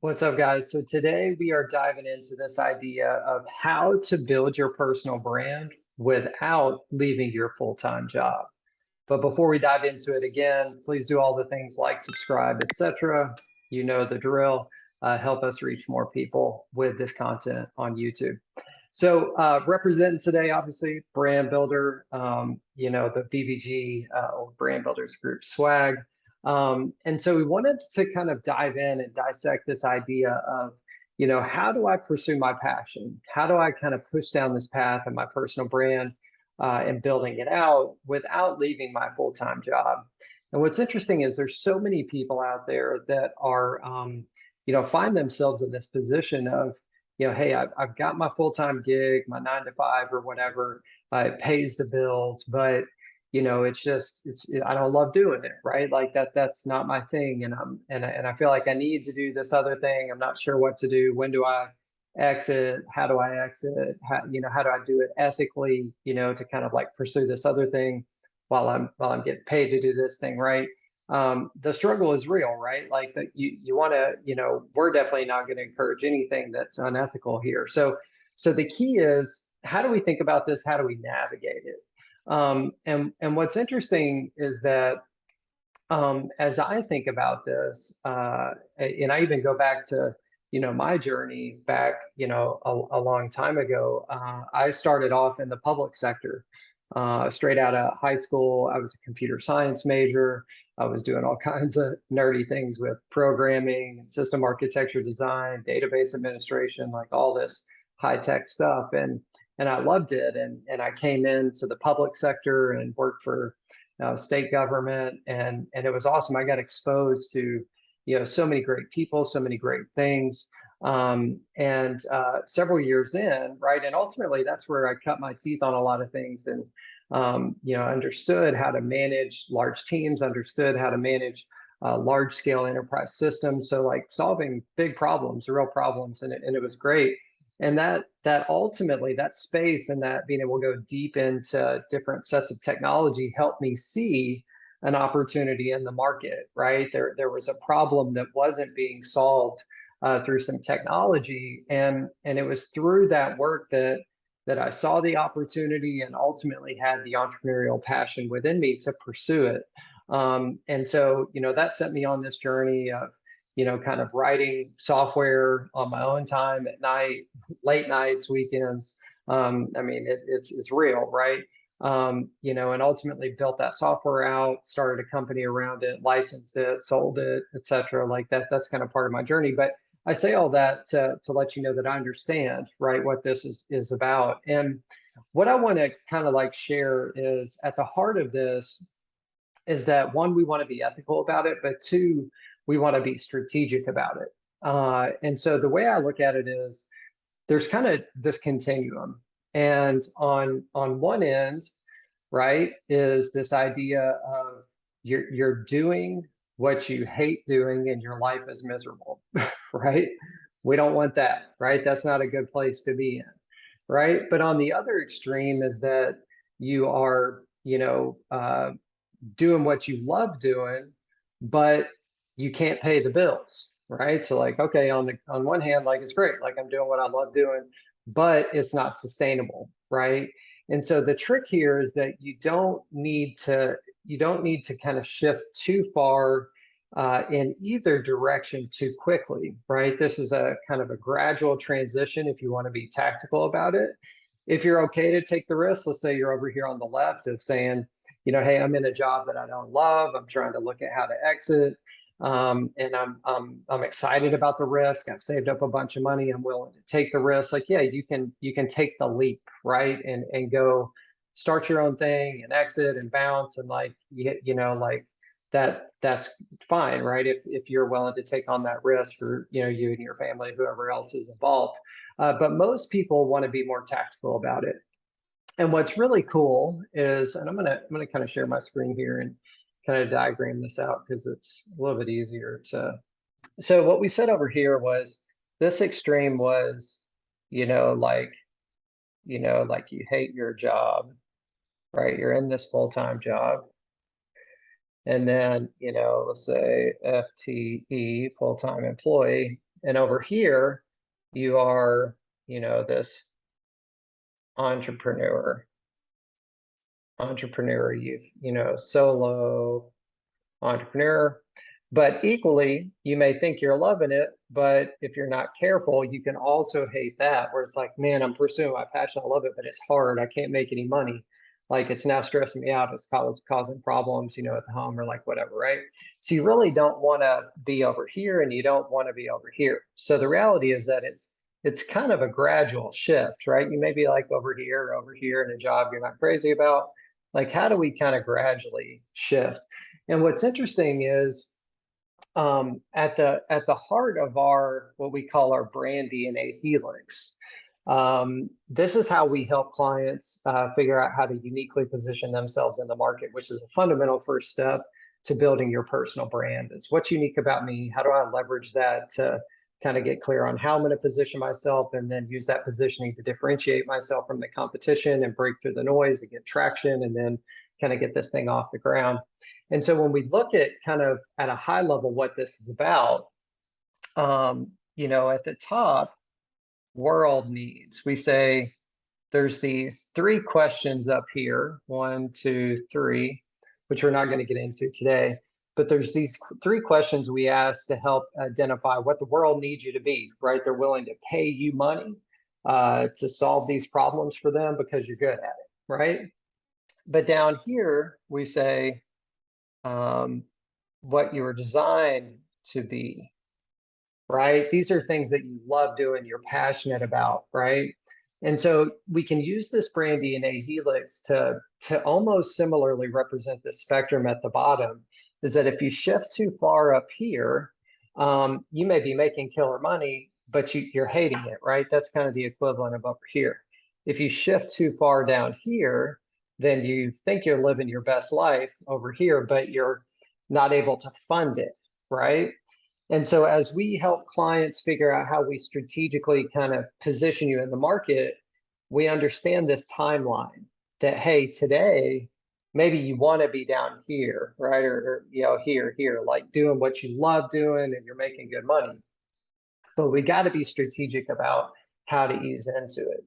What's up, guys? So today we are diving into this idea of how to build your personal brand without leaving your full-time job. But before we dive into it again, please do all the things like subscribe, etc. You know the drill. Help us reach more people with this content on YouTube. So representing today, obviously, brand builder, the BBG or Brand Builders Group swag. And so we wanted to kind of dive in and dissect this idea of, how do I pursue my passion? How do I kind of push down this path in my personal brand and building it out without leaving my full-time job? And what's interesting is there's so many people out there that are, find themselves in this position of, hey, I've got my full-time gig, my 9 to 5 or whatever, it pays the bills, but I don't love doing it, right? Like that's not my thing. And I feel like I need to do this other thing. I'm not sure what to do. When do I exit? How do I exit? How do I do it ethically, to kind of like pursue this other thing while I'm getting paid to do this thing, right? The struggle is real, right? Like that you want to, we're definitely not going to encourage anything that's unethical here. So the key is, how do we think about this? How do we navigate it? And what's interesting is that as I think about this, and I even go back to, my journey back, a long time ago. I started off in the public sector. Straight out of high school, I was a computer science major. I was doing all kinds of nerdy things with programming and system architecture design, database administration, like all this high tech stuff. And I loved it. And I came into the public sector and worked for state government, and it was awesome. I got exposed to so many great people, so many great things, and several years in, right, and ultimately that's where I cut my teeth on a lot of things, and understood how to manage large teams, understood how to manage large scale enterprise systems, so like solving big problems, real problems, and it was great. And that ultimately, that space and that being able to go deep into different sets of technology helped me see an opportunity in the market, right? There was a problem that wasn't being solved through some technology, and it was through that work that I saw the opportunity and ultimately had the entrepreneurial passion within me to pursue it. And so, that set me on this journey of, kind of writing software on my own time at night, late nights, weekends. I mean, it's real, right? And ultimately built that software out, started a company around it, licensed it, sold it, etc. Like that. That's kind of part of my journey. But I say all that to let you know that I understand, right, what this is about. And what I want to kind of like share is at the heart of this is that, one, we want to be ethical about it, but two, we want to be strategic about it. And so the way I look at it is there's kind of this continuum. And on one end, right, is this idea of you're doing what you hate doing and your life is miserable, right? We don't want that, right? That's not a good place to be in, right? But on the other extreme is that you are, doing what you love doing, but you can't pay the bills, right? So like, okay, on one hand, like it's great, like I'm doing what I love doing, but it's not sustainable, right? And so the trick here is that you don't need to kind of shift too far in either direction too quickly, right? This is a kind of a gradual transition if you want to be tactical about it. If you're okay to take the risk, let's say you're over here on the left of saying, hey, I'm in a job that I don't love. I'm trying to look at how to exit, and I'm excited about the risk. I've saved up a bunch of money. I'm willing to take the risk. Like, yeah, you can take the leap, right, and go start your own thing and exit and bounce and like like that's fine, right? If you're willing to take on that risk for you and your family, whoever else is involved. But most people want to be more tactical about it. And what's really cool is, and I'm gonna kind of share my screen here and kind of diagram this out because it's a little bit easier to. So what we said over here was this extreme was, you know, like, like you hate your job, right? You're in this full-time job. And then, let's say FTE, full-time employee. And over here, you are, this entrepreneur, solo entrepreneur. But equally, you may think you're loving it, but if you're not careful, you can also hate that, where it's like, man, I'm pursuing my passion, I love it, but it's hard. I can't make any money. Like, it's now stressing me out. It's causing problems, at the home, or like whatever, right? So you really don't want to be over here, and you don't want to be over here. So the reality is that it's kind of a gradual shift, right? You may be like over here in a job you're not crazy about. Like, how do we kind of gradually shift? And what's interesting is, at the heart of our, what we call our brand DNA helix, this is how we help clients figure out how to uniquely position themselves in the market, which is a fundamental first step to building your personal brand. Is what's unique about me? How do I leverage that to kind of get clear on how I'm going to position myself, and then use that positioning to differentiate myself from the competition and break through the noise and get traction, and then kind of get this thing off the ground. And so when we look at kind of at a high level what this is about, at the top, world needs, we say there's these 3 questions up here, 1, 2, 3, which we're not going to get into today. But there's these 3 questions we ask to help identify what the world needs you to be, right? They're willing to pay you money to solve these problems for them because you're good at it, right? But down here, we say, what you were designed to be, right? These are things that you love doing, you're passionate about, right? And so we can use this brand DNA helix to almost similarly represent the spectrum at the bottom. Is that if you shift too far up here, you may be making killer money, but you're hating it, right? That's kind of the equivalent of over here. If you shift too far down here, then you think you're living your best life over here, but you're not able to fund it, right? And so as we help clients figure out how we strategically kind of position you in the market, we understand this timeline that, hey, today, maybe you want to be down here, right? Or here, like doing what you love doing and you're making good money. But we got to be strategic about how to ease into it.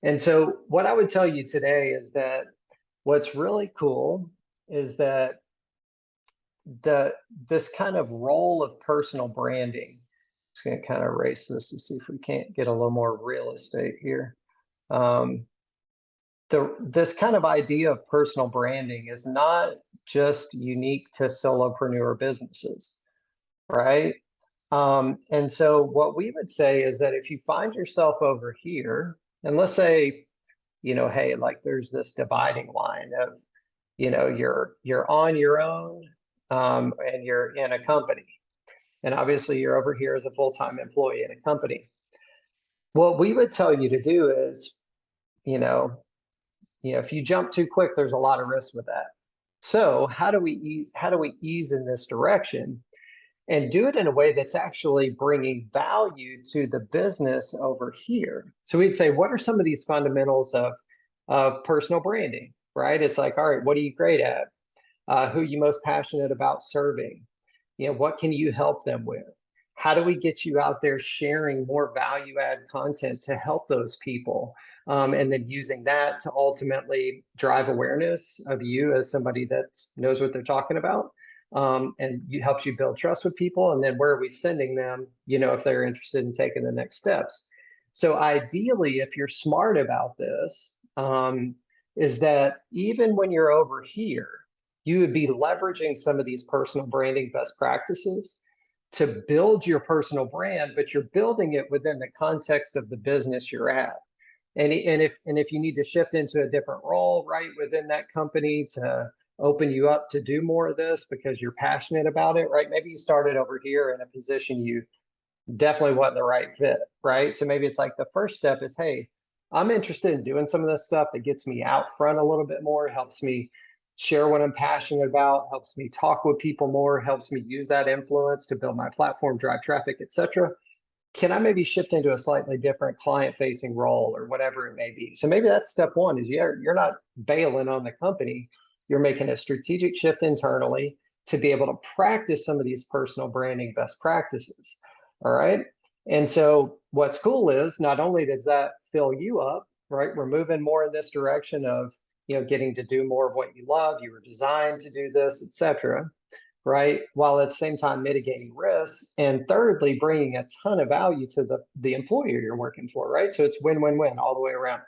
And so what I would tell you today is that what's really cool is that this kind of role of personal branding. Just going to kind of erase this to see if we can't get a little more real estate here. This kind of idea of personal branding is not just unique to solopreneur businesses, right? And so what we would say is that if you find yourself over here, and let's say, hey, like there's this dividing line of, you're on your own, and you're in a company. And obviously you're over here as a full-time employee in a company. What we would tell you to do is, if you jump too quick, there's a lot of risk with that. So how do we ease in this direction and do it in a way that's actually bringing value to the business over here? So we'd say, what are some of these fundamentals of personal branding, right? It's like, all right, what are you great at? Who are you most passionate about serving? What can you help them with? How do we get you out there sharing more value add content to help those people? And then using that to ultimately drive awareness of you as somebody that knows what they're talking about, and helps you build trust with people. And then where are we sending them, if they're interested in taking the next steps? So ideally, if you're smart about this, is that even when you're over here, you would be leveraging some of these personal branding best practices to build your personal brand, but you're building it within the context of the business you're at. And if you need to shift into a different role, right, within that company to open you up to do more of this because you're passionate about it, right? Maybe you started over here in a position you definitely wasn't the right fit, right? So maybe it's like the first step is, hey, I'm interested in doing some of this stuff that gets me out front a little bit more, helps me share what I'm passionate about, helps me talk with people more, helps me use that influence to build my platform, drive traffic, etc. Can I maybe shift into a slightly different client-facing role or whatever it may be? So maybe that's step one, is you're not bailing on the company. You're making a strategic shift internally to be able to practice some of these personal branding best practices. All right. And so what's cool is not only does that fill you up, right? We're moving more in this direction of, getting to do more of what you love. You were designed to do this, etc. Right? While at the same time mitigating risks. And thirdly, bringing a ton of value to the employer you're working for, right? So it's win-win-win all the way around.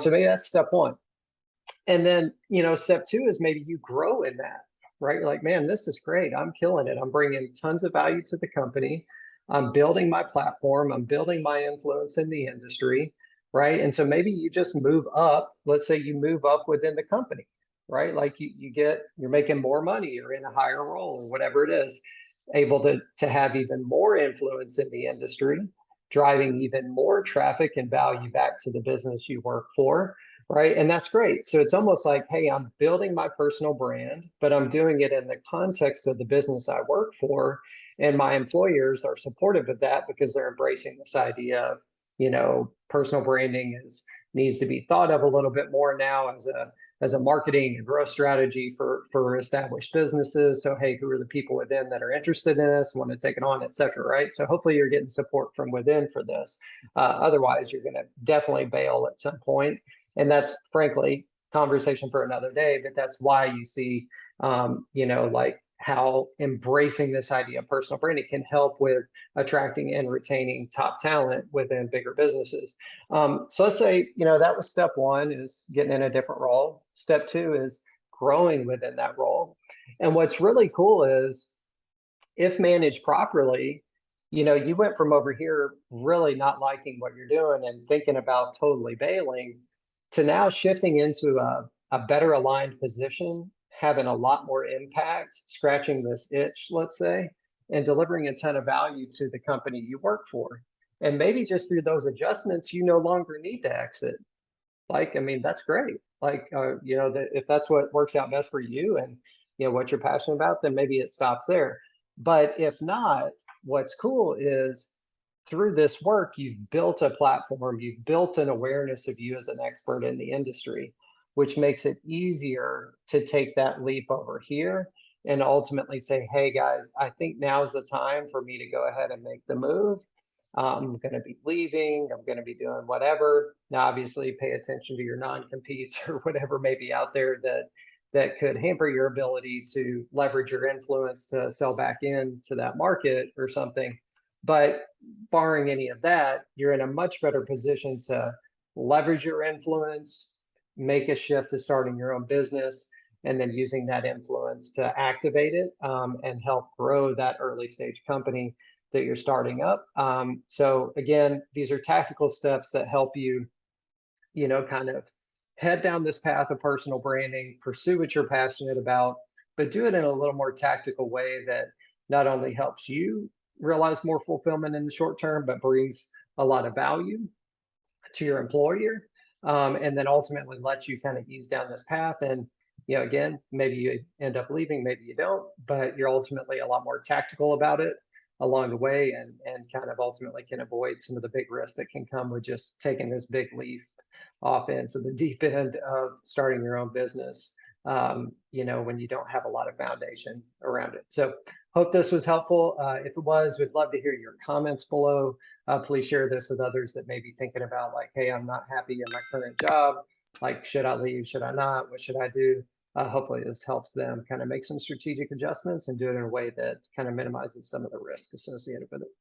So maybe that's step one. And then, step two is maybe you grow in that, right? You're like, man, this is great. I'm killing it. I'm bringing tons of value to the company. I'm building my platform. I'm building my influence in the industry, right? And so maybe you just move up. Let's say you move up within the company, right? Like you're making more money, you're in a higher role or whatever it is, able to have even more influence in the industry, driving even more traffic and value back to the business you work for, right? And that's great. So it's almost like, hey, I'm building my personal brand, but I'm doing it in the context of the business I work for. And my employers are supportive of that because they're embracing this idea of, personal branding needs to be thought of a little bit more now as a marketing and growth strategy for established businesses. So, hey, who are the people within that are interested in this, want to take it on, et cetera, right? So hopefully you're getting support from within for this. Otherwise, you're going to definitely bail at some point. And that's frankly conversation for another day, but that's why you see, like how embracing this idea of personal branding can help with attracting and retaining top talent within bigger businesses. So let's say, that was step one, is getting in a different role. Step two is growing within that role. And what's really cool is if managed properly, you went from over here really not liking what you're doing and thinking about totally bailing to now shifting into a better aligned position, having a lot more impact, scratching this itch, let's say, and delivering a ton of value to the company you work for. And maybe just through those adjustments, you no longer need to exit. Like, I mean, that's great. Like, if that's what works out best for you and, what you're passionate about, then maybe it stops there. But if not, what's cool is through this work, you've built a platform, you've built an awareness of you as an expert in the industry, which makes it easier to take that leap over here and ultimately say, hey guys, I think now's the time for me to go ahead and make the move. I'm going to be leaving. I'm going to be doing whatever. Now, obviously, pay attention to your non-competes or whatever may be out there that could hamper your ability to leverage your influence to sell back into that market or something. But barring any of that, you're in a much better position to leverage your influence, make a shift to starting your own business, and then using that influence to activate it and help grow that early stage company that you're starting up. So again, these are tactical steps that help you, kind of head down this path of personal branding, pursue what you're passionate about, but do it in a little more tactical way that not only helps you realize more fulfillment in the short term, but brings a lot of value to your employer. And then ultimately lets you kind of ease down this path. And, again, maybe you end up leaving, maybe you don't, but you're ultimately a lot more tactical about it along the way and kind of ultimately can avoid some of the big risks that can come with just taking this big leap off into the deep end of starting your own business, when you don't have a lot of foundation around it. So hope this was helpful. If it was, we'd love to hear your comments below. Please share this with others that may be thinking about like, hey, I'm not happy in my current job. Like, should I leave? Should I not? What should I do? Hopefully this helps them kind of make some strategic adjustments and do it in a way that kind of minimizes some of the risk associated with it.